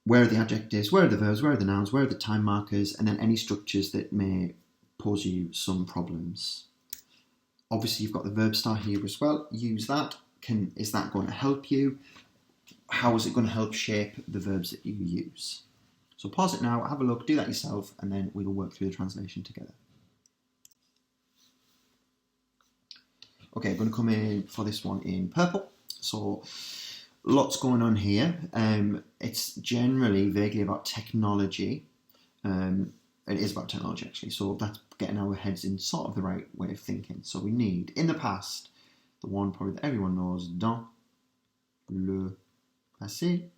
Where are the adjectives? Where are the verbs? Where are the nouns? Where are the time markers? And then any structures that may pose you some problems. Obviously, you've got the verb star here as well. Use that. Is that going to help you? How is it going to help shape the verbs that you use? So pause it now, have a look, do that yourself, and then we will work through the translation together. Okay, I'm going to come in for this one in purple. So lots going on here. It's generally vaguely about technology. It is about technology actually, so that's getting our heads in sort of the right way of thinking. So we need, in the past, the one probably that everyone knows, dans le passé.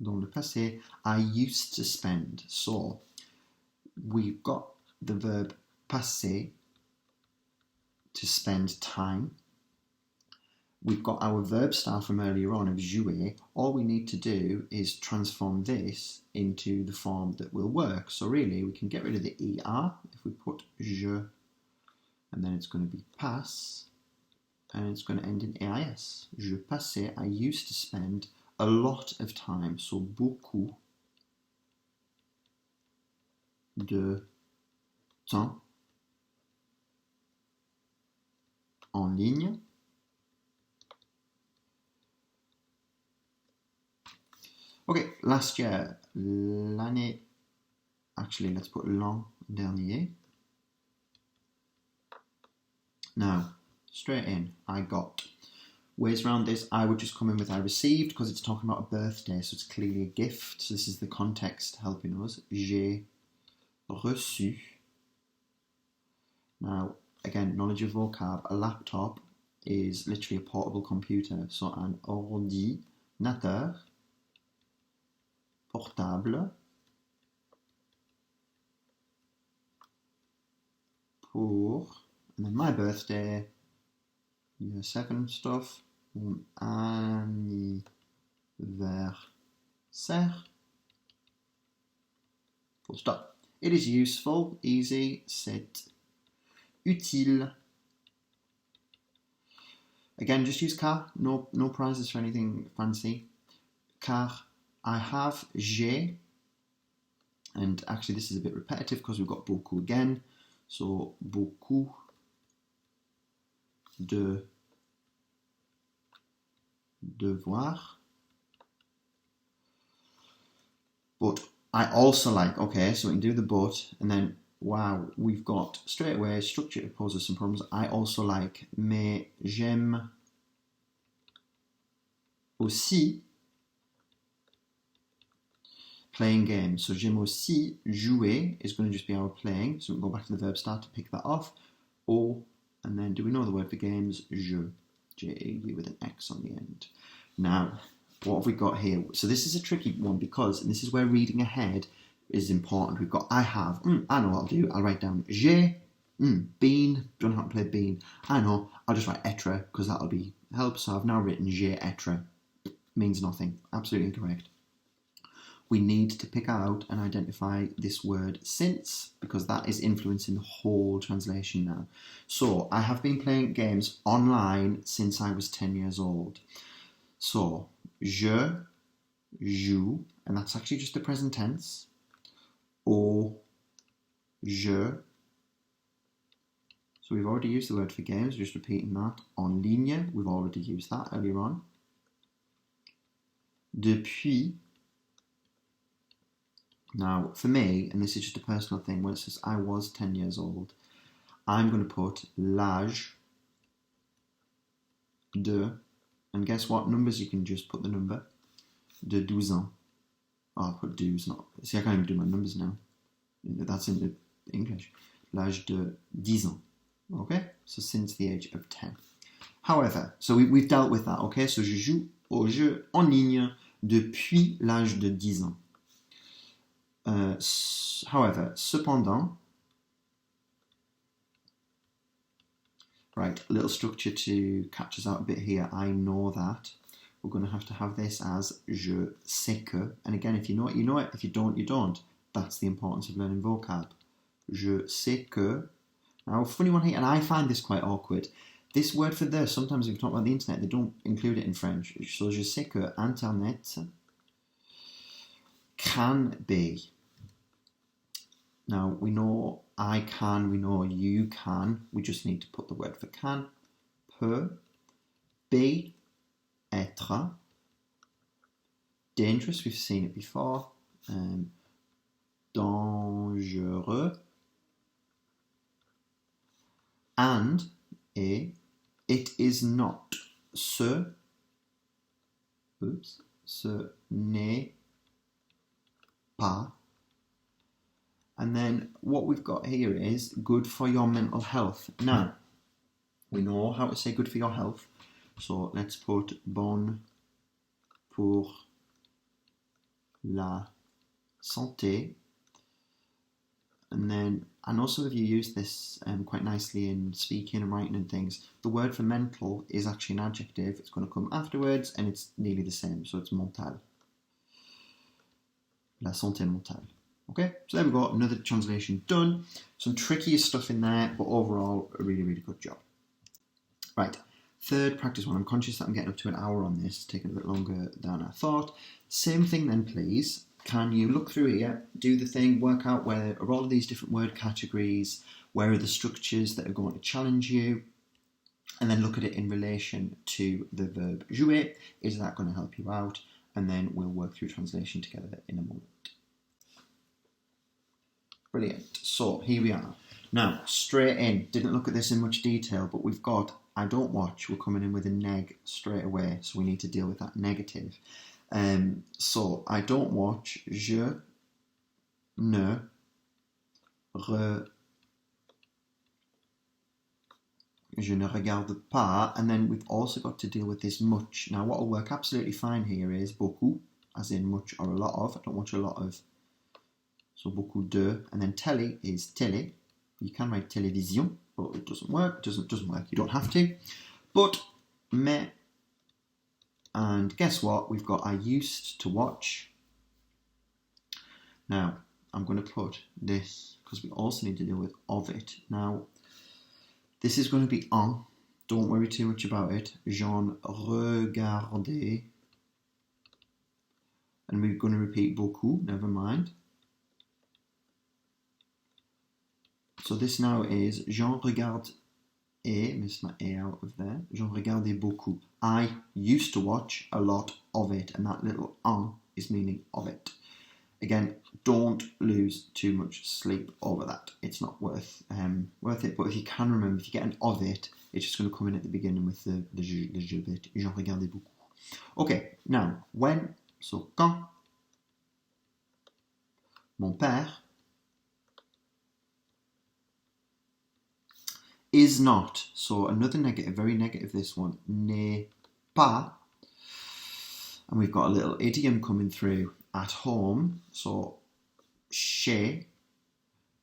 Dans le passé, I used to spend. So we've got the verb passer, to spend time. We've got our verb star from earlier on of jouer. All we need to do is transform this into the form that will work. So really, we can get rid of the er if we put je, and then it's going to be passe, and it's going to end in ais. Je passais, I used to spend a lot of time, so beaucoup de temps en ligne. Okay, last year, l'année, actually let's put l'an dernier. Now, straight in, I got. Ways around this, I would just come in with I received, because it's talking about a birthday, so it's clearly a gift. So this is the context helping us. J'ai reçu. Now, again, knowledge of vocab, a laptop is literally a portable computer. So un ordinateur portable pour, and then my birthday, year 7 stuff, anniversaire, full stop. It is useful, easy, c'est utile. Again, just use car, no prizes for anything fancy. Car I have, j'ai, and actually this is a bit repetitive because we've got beaucoup again. So beaucoup de devoirs. But I also like, okay, so we can do the but, and then wow, we've got straight away structure to pose us some problems. I also like, mais j'aime aussi playing games. So j'aime aussi jouer is going to just be our playing. So we go back to the verb start to pick that off. Or, and then do we know the word for games? Je. J-A-U with an X on the end. Now, what have we got here? So this is a tricky one because, and this is where reading ahead is important. We've got I have. I know what I'll do. I'll write down j'ai, been. Don't know how to play bean. I know. I'll just write être because that'll be help. So I've now written j'ai être. Means nothing. Absolutely incorrect. We need to pick out and identify this word since, because that is influencing the whole translation now. So I have been playing games online since I was 10 years old. So je joue, and that's actually just the present tense. Au jeu. So we've already used the word for games, just repeating that. En ligne, we've already used that earlier on. Depuis. Now, for me, and this is just a personal thing, when it says I was 10 years old, I'm going to put l'âge de, and guess what? Numbers, you can just put the number, de 12 ans. Oh, I'll put 12, not, see, I can't even do my numbers now. That's in the English. L'âge de 10 ans. Okay? So since the age of 10. However, so we've dealt with that, okay? So je joue au jeu en ligne depuis l'âge de 10 ans. However, cependant, right, a little structure to catch us out a bit here. I know that we're going to have this as je sais que. And again, if you know it, you know it. If you don't, you don't. That's the importance of learning vocab. Je sais que. Now, a funny one here, and I find this quite awkward. This word for the, sometimes if you talk about the internet, they don't include it in French. So je sais que Internet can be. Now, we know I can, we know you can. We just need to put the word for can. Peut, be, être. Dangerous, we've seen it before. Dangereux. And, et, it is not. Ce n'est pas. And then what we've got here is good for your mental health. Now, we know how to say good for your health. So let's put bon pour la santé. And then, I know some of you use this quite nicely in speaking and writing and things. The word for mental is actually an adjective. It's going to come afterwards and it's nearly the same. So it's mental. La santé mentale. Okay, so there we go, another translation done. Some trickier stuff in there, but overall, a really, really good job. Right, third practice one. I'm conscious that I'm getting up to an hour on this, taking a bit longer than I thought. Same thing then, please. Can you look through here, do the thing, work out where are all of these different word categories, where are the structures that are going to challenge you, and then look at it in relation to the verb jouer. Is that going to help you out? And then we'll work through translation together in a moment. Brilliant. So here we are. Now, straight in. Didn't look at this in much detail, but we've got I don't watch. We're coming in with a neg straight away, so we need to deal with that negative. So I don't watch. Je ne regarde pas. And then we've also got to deal with this much. Now, what will work absolutely fine here is beaucoup, as in much or a lot of. I don't watch a lot of. So beaucoup de, and then télé is télé. You can write télévision, but it doesn't work. It doesn't work. You don't have to. But mais, and guess what? We've got I used to watch. Now I'm going to put this because we also need to deal with of it. Now this is going to be en. Don't worry too much about it. J'en regardais, and we're going to repeat beaucoup. Never mind. So this now is j'en regarde miss my A out of there. J'en regardais beaucoup. I used to watch a lot of it, and that little en is meaning of it. Again, don't lose too much sleep over that. It's not worth it. But if you can remember, if you get an of it, it's just going to come in at the beginning with the je bit. J'en regardais beaucoup. Okay, now when, so quand mon père is not, so another negative, very negative this one, n'est pas, and we've got a little idiom coming through, at home, so chez.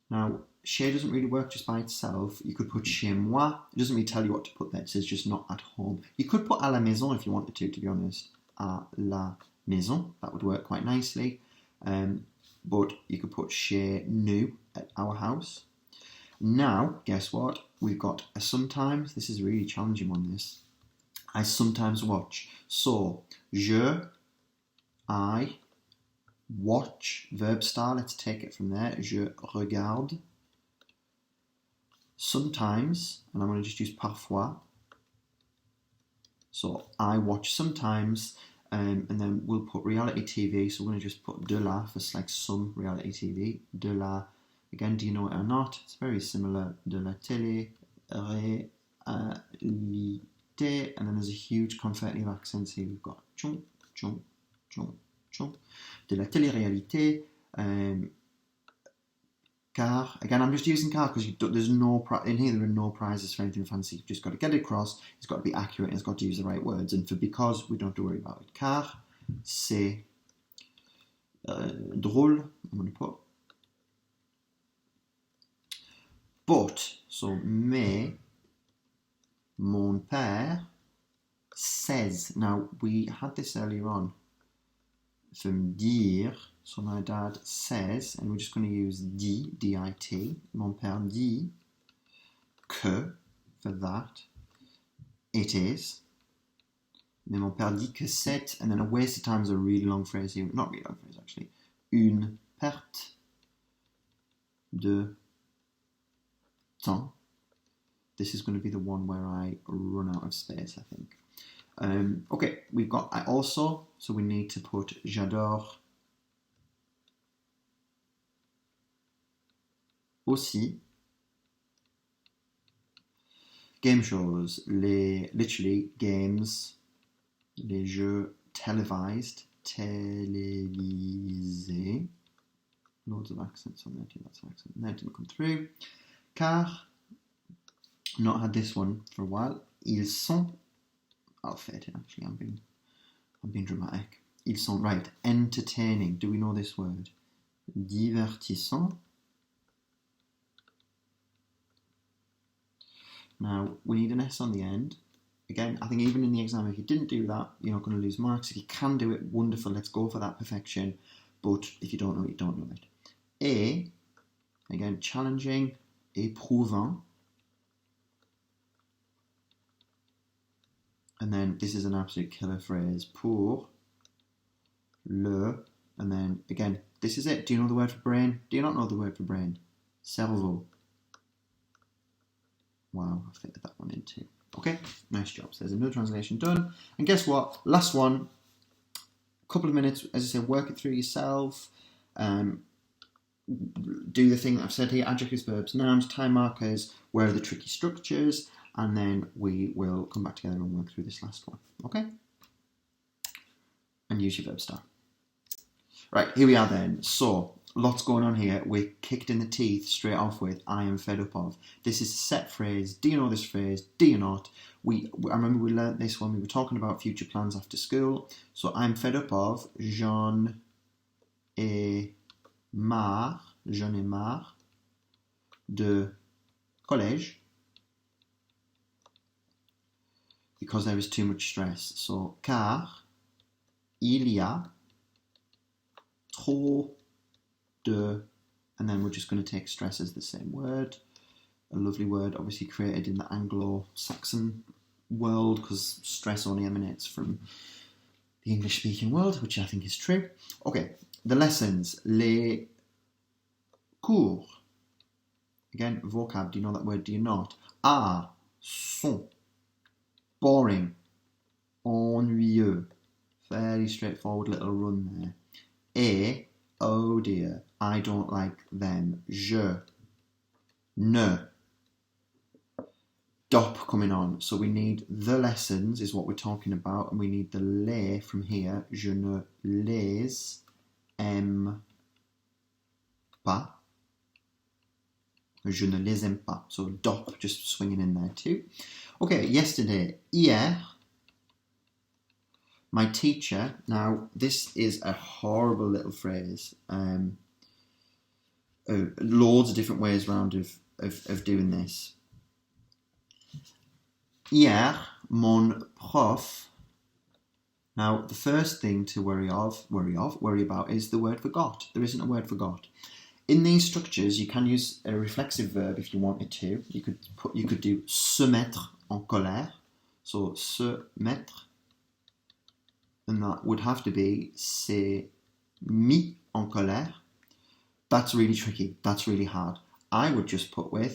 Now chez doesn't really work just by itself. You could put chez moi. It doesn't really tell you what to put there. It says just not at home. You could put à la maison if you wanted to be honest. À la maison, that would work quite nicely. But you could put chez nous, at our house. Now, guess what? We've got a sometimes. This is a really challenging one, this. I sometimes watch. So, I watch, verb star, let's take it from there. Je regarde. Sometimes, and I'm going to just use parfois. So, I watch sometimes, and then we'll put reality TV. So, we're going to just put de la for like some reality TV. De la. Again, do you know it or not? It's very similar. De la télé, réalité, and then there's a huge confetti of accents here. We've got chon, chon, chon, chon. De la télé-réalité, car. Again, I'm just using car because there's no in here. There are no prizes for anything fancy. You've just got to get it across. It's got to be accurate. And it's got to use the right words. And because we don't have to worry about it. Car, c'est drôle. I'm going to put. But, so mais, mon père, says. Now, we had this earlier on from dire. So my dad says, and we're just going to use dit, D-I-T. Mon père dit que, for that, it is. Mais mon père dit que c'est, and then a waste of time is a really long phrase here. Not really long phrase, actually. Une perte de temps. This is going to be the one where I run out of space, I think. Okay, we've got I also, so we need to put j'adore aussi. Game shows, literally games, les jeux televised, télévisés. Loads of accents on there too, that's an accent. That didn't come through. Car, not had this one for a while. Ils sont, I'll fit it actually, I'm being dramatic. Ils sont, right, entertaining. Do we know this word? Divertissant. Now, we need an S on the end. Again, I think even in the exam, if you didn't do that, you're not going to lose marks. If you can do it, wonderful, let's go for that perfection. But if you don't know it, you don't know it. Et, again, challenging, éprouvant. And then this is an absolute killer phrase. Pour le, and then again, this is it. Do you know the word for brain? Do you not know the word for brain? Cerveau. Wow, I fitted that one in too. Okay, nice job. So there's another translation done. And guess what? Last one. A couple of minutes, as I said, work it through yourself. Do the thing that I've said here, adjectives, verbs, nouns, time markers, where are the tricky structures, and then we will come back together and work through this last one. Okay? And use your verb star. Right, here we are then. So, lots going on here. We're kicked in the teeth straight off with I am fed up of. This is a set phrase. Do you know this phrase? Do you not? I remember we learnt this when we were talking about future plans after school. So I'm fed up of. J'en ai marre de collège because there is too much stress. So car il y a trop de, and then we're just going to take stress as the same word. A lovely word, obviously created in the Anglo-Saxon world, because stress only emanates from the English-speaking world, which I think is true. Okay, the lessons. Les cours. Again, vocab. Do you know that word? Do you not? Are, sont. Boring. Ennuyeux. Fairly straightforward little run there. Et, oh dear, I don't like them. Je, ne. Dop coming on. So we need the lessons is what we're talking about, and we need the les from here. Je ne les aime pas. Je ne les aime pas. So dop just swinging in there too. Okay, yesterday, hier. My teacher. Now, this is a horrible little phrase. Loads of different ways around of doing this. Hier, mon prof. Now, the first thing to worry about is the word forgot. There isn't a word forgot. In these structures, you can use a reflexive verb if you wanted to. You could do se mettre en colère. So se mettre. And that would have to be s'est mis en colère. That's really tricky. That's really hard. I would just put my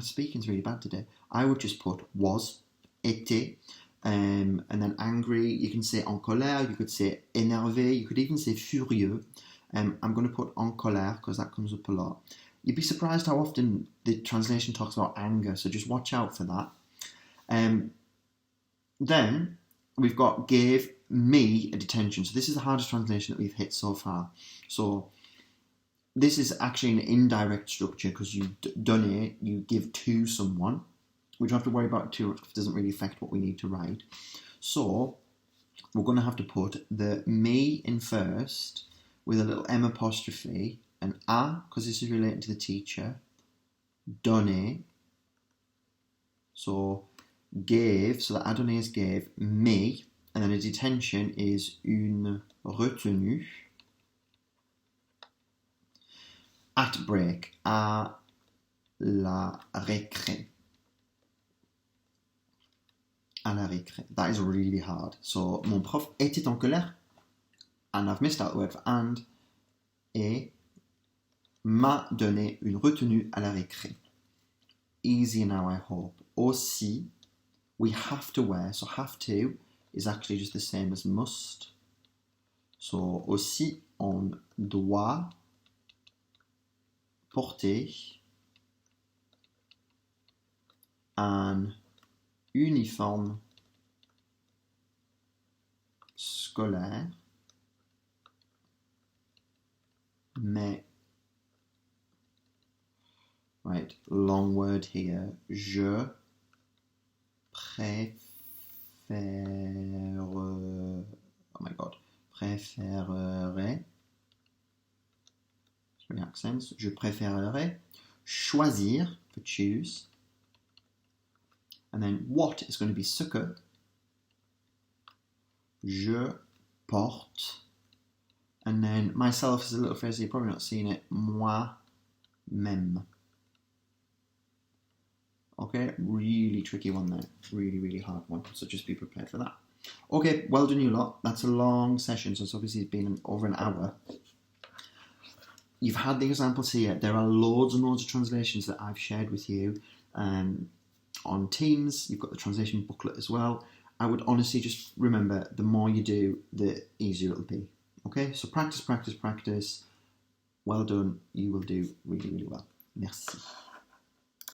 speaking's really bad today. I would just put was, était, and then angry. You can say en colère. You could say énervé. You could even say furieux. I'm going to put en colère because that comes up a lot. You'd be surprised how often the translation talks about anger. So just watch out for that. Then we've got gave me a detention. So this is the hardest translation that we've hit so far. So this is actually an indirect structure because you've done it, you give to someone. We don't have to worry about it too much because it doesn't really affect what we need to write. So we're going to have to put the me in first with a little M apostrophe, an a, because this is related to the teacher, donner. So gave, so the add-on is gave, me, and then a detention is une retenue. At break, à la récré. À la récré. That is really hard. So, mon prof était en colère, and I've missed out the word for and, et m'a donné une retenue à la récré. Easy now, I hope. Aussi, we have to wear, so have to is actually just the same as must. So, aussi, on doit porter un uniforme scolaire, mais, right, long word here, je préfère, oh my god, préférerais, three accents, je préférerais choisir, for choose, and then what is going to be ce que, je porte, and then myself is a little phrase, you've probably not seen it, moi-même. Okay, really tricky one there, really hard one, so just be prepared for that. Okay, well done you lot, that's a long session, so it's obviously been over an hour. You've had the examples here, there are loads and loads of translations that I've shared with you on Teams, you've got the translation booklet as well. I would honestly just remember, the more you do, the easier it'll be. Okay, so practice. Well done, you will do really well. Merci.